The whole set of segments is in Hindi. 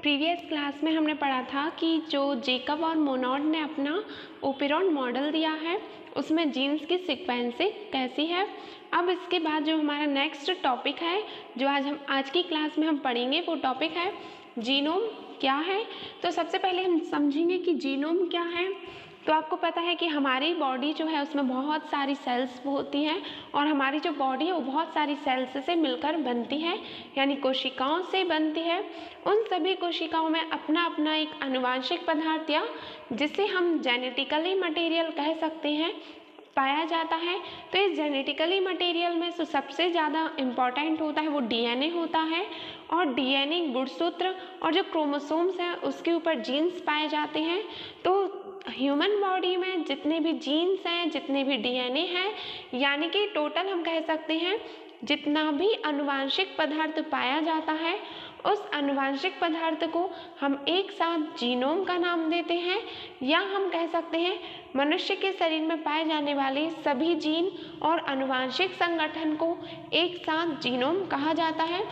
प्रीवियस क्लास में हमने पढ़ा था कि जो जेकब और मोनोड ने अपना ओपेरॉन मॉडल दिया है उसमें जीन्स की सीक्वेंसिंग कैसी है। अब इसके बाद जो हमारा नेक्स्ट टॉपिक है जो आज की क्लास में हम पढ़ेंगे वो टॉपिक है जीनोम क्या है। तो सबसे पहले हम समझेंगे कि जीनोम क्या है। तो आपको पता है कि हमारी बॉडी जो है उसमें बहुत सारी सेल्स होती हैं और हमारी जो बॉडी है वो बहुत सारी सेल्स से मिलकर बनती है, यानी कोशिकाओं से बनती है। उन सभी कोशिकाओं में अपना अपना एक आनुवांशिक पदार्थ या जिसे हम जेनेटिकली मटेरियल कह सकते हैं पाया जाता है। तो इस जेनेटिकली मटेरियल में जो सबसे ज़्यादा इम्पॉर्टेंट होता है वो डीएनए होता है और डीएनए गुणसूत्र और जो क्रोमोसोम्स हैं उसके ऊपर जीन्स पाए जाते हैं। तो ह्यूमन बॉडी में जितने भी जीन्स हैं, जितने भी डीएनए हैं, यानी कि टोटल हम कह सकते हैं जितना भी आनुवांशिक पदार्थ पाया जाता है उस आनुवांशिक पदार्थ को हम एक साथ जीनोम का नाम देते हैं, या हम कह सकते हैं मनुष्य के शरीर में पाए जाने वाले सभी जीन और आनुवांशिक संगठन को एक साथ जीनोम कहा जाता है।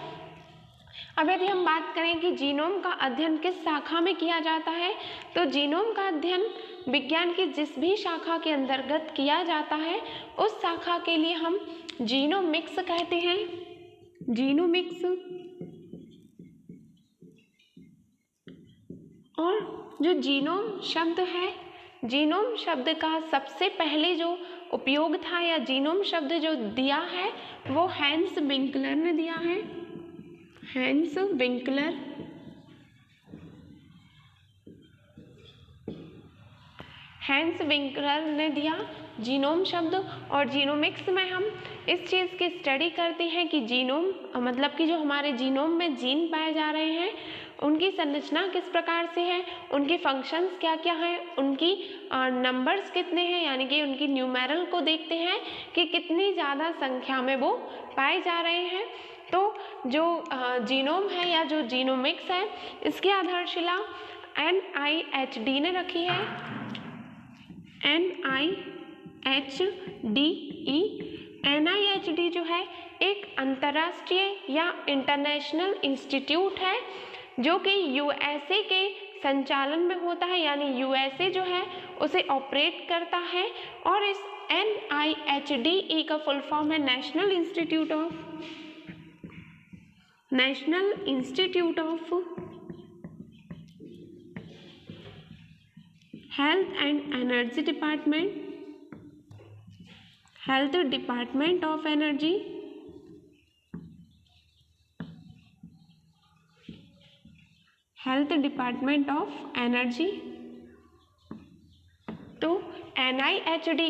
अब यदि हम बात करें कि जीनोम का अध्ययन किस शाखा में किया जाता है, तो जीनोम का अध्ययन विज्ञान की जिस भी शाखा के अंतर्गत किया जाता है उस शाखा के लिए हम जीनोमिक्स कहते हैं। जीनोमिक्स। और जो जीनोम शब्द है, जीनोम शब्द का सबसे पहले जो उपयोग था या जीनोम शब्द जो दिया है वो हैंस विंकलर ने दिया है। Hence Winkler. हैंस विंकलर ने दिया जीनोम शब्द। और जीनोमिक्स में हम इस चीज़ की स्टडी करते हैं कि जीनोम मतलब कि जो हमारे जीनोम में जीन पाए जा रहे हैं उनकी संरचना किस प्रकार से है, उनके फंक्शंस क्या क्या हैं, उनकी नंबर्स कितने हैं, यानी कि उनकी न्यूमेरल को देखते हैं कि कितनी ज़्यादा संख्या में वो पाए जा रहे हैं। तो जो जीनोम है या जो जीनोमिक्स है इसकी आधारशिला NIHD ने रखी है। NIHD जो है एक अंतर्राष्ट्रीय या इंटरनेशनल इंस्टीट्यूट है जो कि USA के संचालन में होता है, यानी USA जो है उसे ऑपरेट करता है। और इस NIHD का फुल फॉर्म है national institute of health and energy department, health department of energy, health department of energy. तो NIHD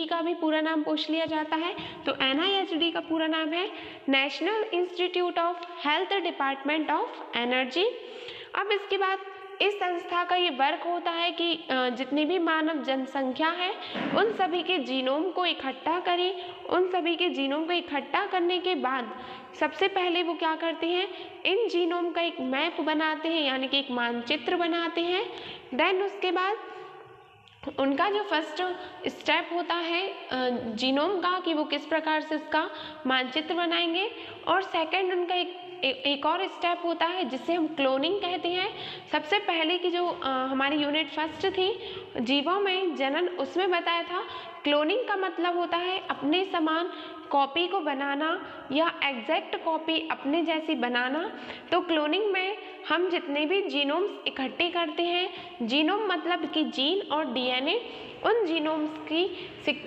का भी पूरा नाम पूछ लिया जाता है। तो NIHD का पूरा नाम है national institute of health department of energy. अब इसके बाद इस संस्था का ये वर्क होता है कि जितनी भी मानव जनसंख्या है उन सभी के जीनोम को इकट्ठा करें। उन सभी के जीनोम को इकट्ठा करने के बाद सबसे पहले वो क्या करते हैं, इन जीनोम का एक मैप बनाते हैं, यानी कि एक मानचित्र बनाते हैं। देन उसके बाद उनका जो फर्स्ट स्टेप होता है जीनोम का कि वो किस प्रकार से उसका मानचित्र बनाएंगे, और सेकंड उनका एक और स्टेप होता है जिसे हम क्लोनिंग कहते हैं। सबसे पहले की जो हमारी यूनिट फर्स्ट थी जीवों में जनन, उसमें बताया था क्लोनिंग का मतलब होता है अपने समान कॉपी को बनाना या एग्जैक्ट कॉपी अपने जैसी बनाना। तो क्लोनिंग में हम जितने भी जीनोम्स इकट्ठे करते हैं, जीनोम मतलब कि जीन और डीएनए, उन जीनोम्स की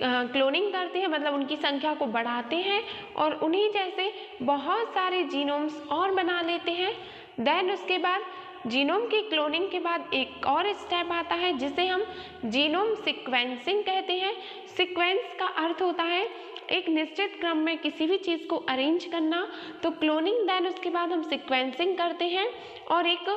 क्लोनिंग करते हैं, मतलब उनकी संख्या को बढ़ाते हैं और उन्हीं जैसे बहुत सारे जीनोम्स और बना लेते हैं। देन उसके बाद जीनोम की क्लोनिंग के बाद एक और स्टेप आता है जिसे हम जीनोम सीक्वेंसिंग कहते हैं। सीक्वेंस का अर्थ होता है एक निश्चित क्रम में किसी भी चीज़ को अरेंज करना। तो क्लोनिंग देन उसके बाद हम सीक्वेंसिंग करते हैं और एक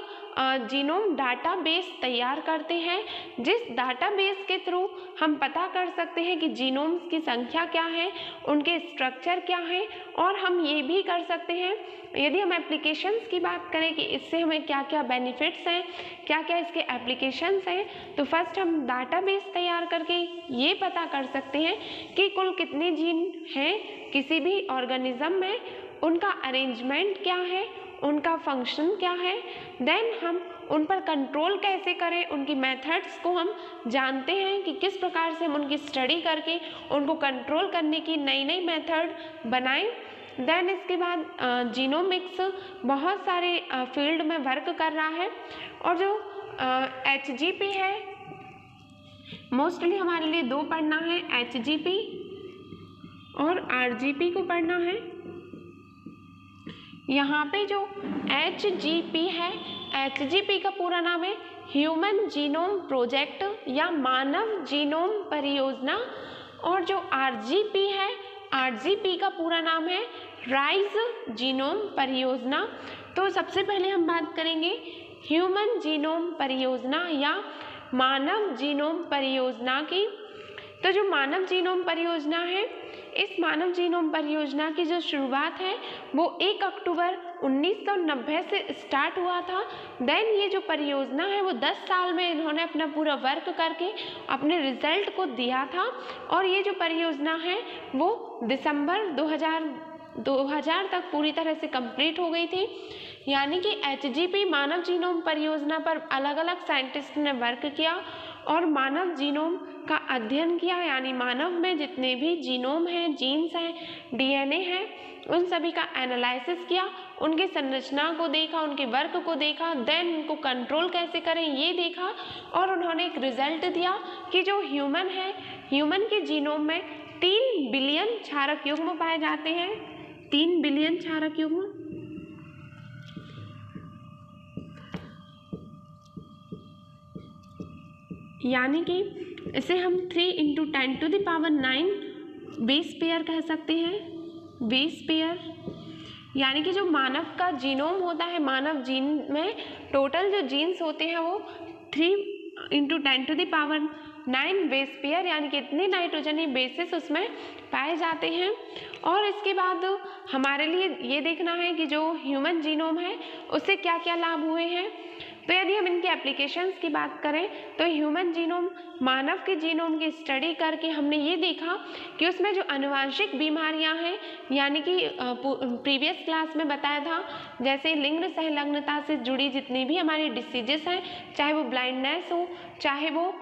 जीनोम डाटाबेस तैयार करते हैं, जिस डाटाबेस के थ्रू हम पता कर सकते हैं कि जीनोम्स की संख्या क्या है, उनके स्ट्रक्चर क्या है, और हम ये भी कर सकते हैं यदि हम एप्लीकेशंस की बात करें कि इससे हमें क्या क्या बेनिफिट्स हैं, क्या क्या इसके एप्लीकेशंस हैं। तो फर्स्ट हम डाटाबेस तैयार करके ये पता कर सकते हैं कि कुल कितने जीन हैं किसी भी ऑर्गेनिज्म में, उनका अरेंजमेंट क्या है उनका फंक्शन क्या है, देन हम उन पर कंट्रोल कैसे करें, उनकी मेथड्स को हम जानते हैं कि किस प्रकार से हम उनकी स्टडी करके उनको कंट्रोल करने की नई नई मेथड बनाएं। देन इसके बाद जीनोमिक्स बहुत सारे फील्ड में वर्क कर रहा है, और जो HGP है मोस्टली हमारे लिए दो पढ़ना है, HGP और RGP को पढ़ना है। यहाँ पे जो HGP है, HGP का पूरा नाम है ह्यूमन जीनोम प्रोजेक्ट या मानव जीनोम परियोजना, और जो RGP है, RGP का पूरा नाम है राइज जीनोम परियोजना। तो सबसे पहले हम बात करेंगे ह्यूमन जीनोम परियोजना या मानव जीनोम परियोजना की। तो जो मानव जीनोम परियोजना है, इस मानव जीनोम परियोजना की जो शुरुआत है वो 1 अक्टूबर 1990 से स्टार्ट हुआ था। देन ये जो परियोजना है वो 10 साल में इन्होंने अपना पूरा वर्क करके अपने रिजल्ट को दिया था, और ये जो परियोजना है वो दिसंबर 2000 तक पूरी तरह से कंप्लीट हो गई थी। यानी कि HGP मानव जीनोम परियोजना पर अलग अलग साइंटिस्ट ने वर्क किया और मानव जीनोम का अध्ययन किया, यानी मानव में जितने भी जीनोम हैं, जीन्स हैं, DNA है, उन सभी का एनालिसिस किया, उनकी संरचना को देखा, उनके वर्क को देखा, देन उनको कंट्रोल कैसे करें ये देखा, और उन्होंने एक रिजल्ट दिया कि जो ह्यूमन है, ह्यूमन के जीनोम में 3 बिलियन क्षारक युग्म पाए जाते हैं, 3 बिलियन क्षारक युग्म। यानी कि इसे हम 3 × 10⁹ बेस पेयर कह सकते हैं, बेस पेयर। यानी कि जो मानव का जीनोम होता है, मानव जीन में टोटल जो जीन्स होते हैं वो 3 × 10⁹ बेस पेयर, यानी कि इतने नाइट्रोजनी बेसिस उसमें पाए जाते हैं। और इसके बाद हमारे लिए ये देखना है कि जो ह्यूमन जीनोम है उससे क्या क्या लाभ हुए हैं। तो यदि हम इनके एप्लीकेशंस की बात करें तो ह्यूमन जीनोम, मानव के जीनोम की स्टडी करके हमने ये देखा कि उसमें जो आनुवांशिक बीमारियां हैं, यानी कि प्रीवियस क्लास में बताया था, जैसे लिंग संलग्नता से जुड़ी जितनी भी हमारी डिसीजेस हैं, चाहे वो ब्लाइंडनेस हो, चाहे वो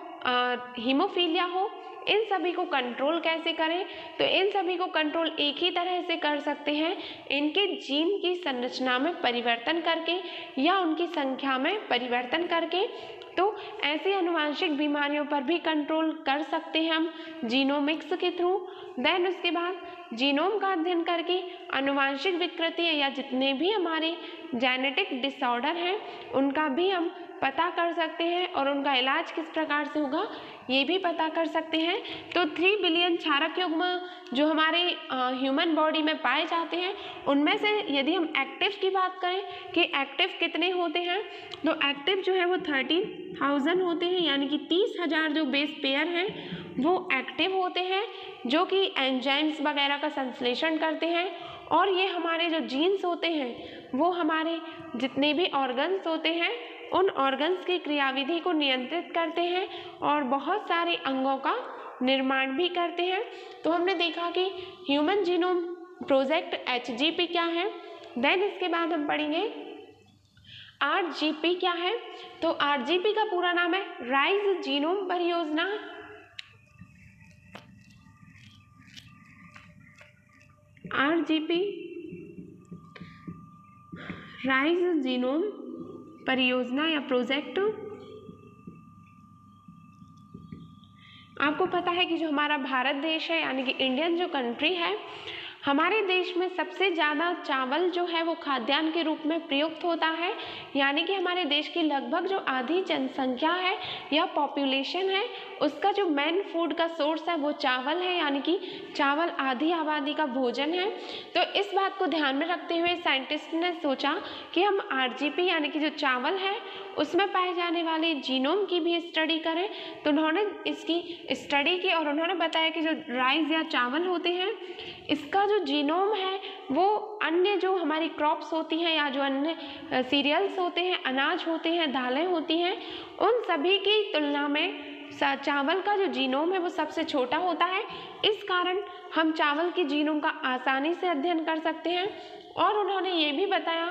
हीमोफीलिया हो, इन सभी को कंट्रोल कैसे करें। तो इन सभी को कंट्रोल एक ही तरह से कर सकते हैं, इनके जीन की संरचना में परिवर्तन करके या उनकी संख्या में परिवर्तन करके। तो ऐसी आनुवांशिक बीमारियों पर भी कंट्रोल कर सकते हैं हम जीनोमिक्स के थ्रू। देन उसके बाद जीनोम का अध्ययन करके आनुवांशिक विकृति या जितने भी हमारे जेनेटिक डिसऑर्डर हैं उनका भी हम पता कर सकते हैं, और उनका इलाज किस प्रकार से होगा ये भी पता कर सकते हैं। तो 3 बिलियन क्षारक युग्म जो हमारे ह्यूमन बॉडी में पाए जाते हैं, उनमें से यदि हम एक्टिव की बात करें कि एक्टिव कितने होते हैं, तो एक्टिव जो है वो 13,000 होते हैं, यानी कि 30,000 जो बेस पेयर हैं वो एक्टिव होते हैं, जो कि एंजाइम्स वगैरह का संश्लेषण करते हैं। और ये हमारे जो जीन्स होते हैं वो हमारे जितने भी ऑर्गन्स होते हैं उन ऑर्गन्स की क्रियाविधि को नियंत्रित करते हैं और बहुत सारे अंगों का निर्माण भी करते हैं। तो हमने देखा कि ह्यूमन जीनोम प्रोजेक्ट HGP क्या है। देन इसके बाद हम पढ़ेंगे RGP क्या है। तो RGP का पूरा नाम है राइज जीनोम परियोजना। RGP राइज जीनोम परियोजना या प्रोजेक्ट। आपको पता है कि जो हमारा भारत देश है, यानी कि इंडियन जो कंट्री है, हमारे देश में सबसे ज़्यादा चावल जो है वो खाद्यान्न के रूप में प्रयुक्त होता है। यानी कि हमारे देश की लगभग जो आधी जनसंख्या है या पॉपुलेशन है, उसका जो मेन फूड का सोर्स है वो चावल है, यानी कि चावल आधी आबादी का भोजन है। तो इस बात को ध्यान में रखते हुए साइंटिस्ट ने सोचा कि हम RGP यानी कि जो चावल है उसमें पाए जाने वाले जीनोम की भी स्टडी करें। तो उन्होंने इसकी स्टडी की और उन्होंने बताया कि जो राइस या चावल होते हैं, इसका जो जीनोम है वो अन्य जो हमारी क्रॉप्स होती हैं या जो अन्य सीरियल्स होते हैं, अनाज होते हैं, दालें होती हैं, उन सभी की तुलना में चावल का जो जीनोम है वो सबसे छोटा होता है। इस कारण हम चावल के जीनोम का आसानी से अध्ययन कर सकते हैं। और उन्होंने ये भी बताया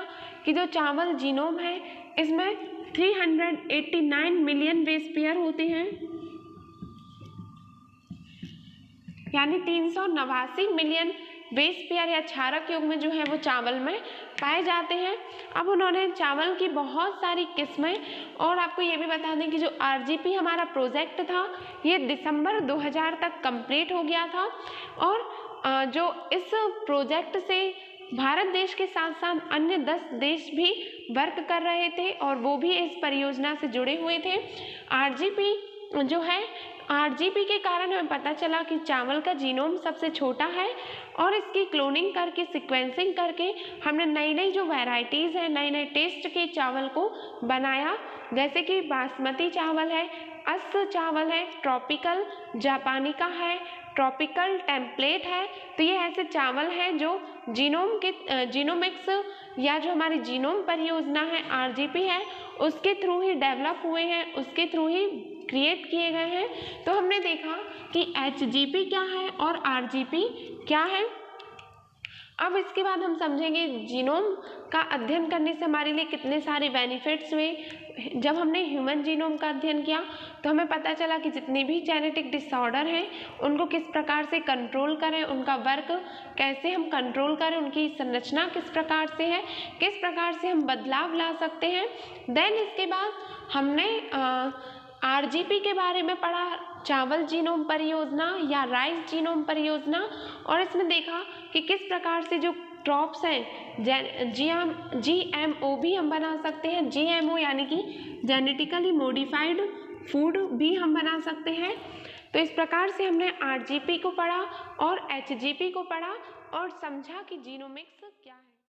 कि जो चावल जीनोम है इसमें 389 मिलियन बेस पेयर होते हैं, यानी 389 मिलियन बेस पेयर या क्षारक युग्म जो है वो चावल में पाए जाते हैं। अब उन्होंने चावल की बहुत सारी किस्में, और आपको ये भी बता दें कि जो आरजीपी हमारा प्रोजेक्ट था ये दिसंबर 2000 तक कंप्लीट हो गया था, और जो इस प्रोजेक्ट से भारत देश के साथ साथ अन्य 10 देश भी वर्क कर रहे थे और वो भी इस परियोजना से जुड़े हुए थे। आरजीपी जो है, आरजीपी के कारण हमें पता चला कि चावल का जीनोम सबसे छोटा है, और इसकी क्लोनिंग करके सीक्वेंसिंग करके हमने नई नई जो वैरायटीज़ हैं, नए नए टेस्ट के चावल को बनाया, जैसे कि बासमती चावल है, अस चावल है, ट्रॉपिकल जापानिका है, ट्रॉपिकल टेम्पलेट है। तो ये ऐसे चावल हैं जो जीनोम के जीनोमिक्स या जो हमारी जीनोम परियोजना है आरजीपी है उसके थ्रू ही डेवलप हुए हैं, उसके थ्रू ही क्रिएट किए गए हैं। तो हमने देखा कि एचजीपी क्या है और आरजीपी क्या है। अब इसके बाद हम समझेंगे जीनोम का अध्ययन करने से हमारे लिए कितने सारे बेनिफिट्स हुए। जब हमने ह्यूमन जीनोम का अध्ययन किया तो हमें पता चला कि जितने भी जेनेटिक डिसऑर्डर हैं उनको किस प्रकार से कंट्रोल करें, उनका वर्क कैसे हम कंट्रोल करें, उनकी संरचना किस प्रकार से है, किस प्रकार से हम बदलाव ला सकते हैं। देन इसके बाद हमने आरजीपी के बारे में पढ़ा, चावल जीनोम परियोजना या राइस जीनोम परियोजना, और इसमें देखा कि किस प्रकार से जो क्रॉप्स हैं जीएमओ भी हम बना सकते हैं। जीएमओ यानी कि जेनेटिकली मॉडिफाइड फूड भी हम बना सकते हैं। तो इस प्रकार से हमने आरजीपी को पढ़ा और एचजीपी को पढ़ा और समझा कि जीनोमिक्स क्या है।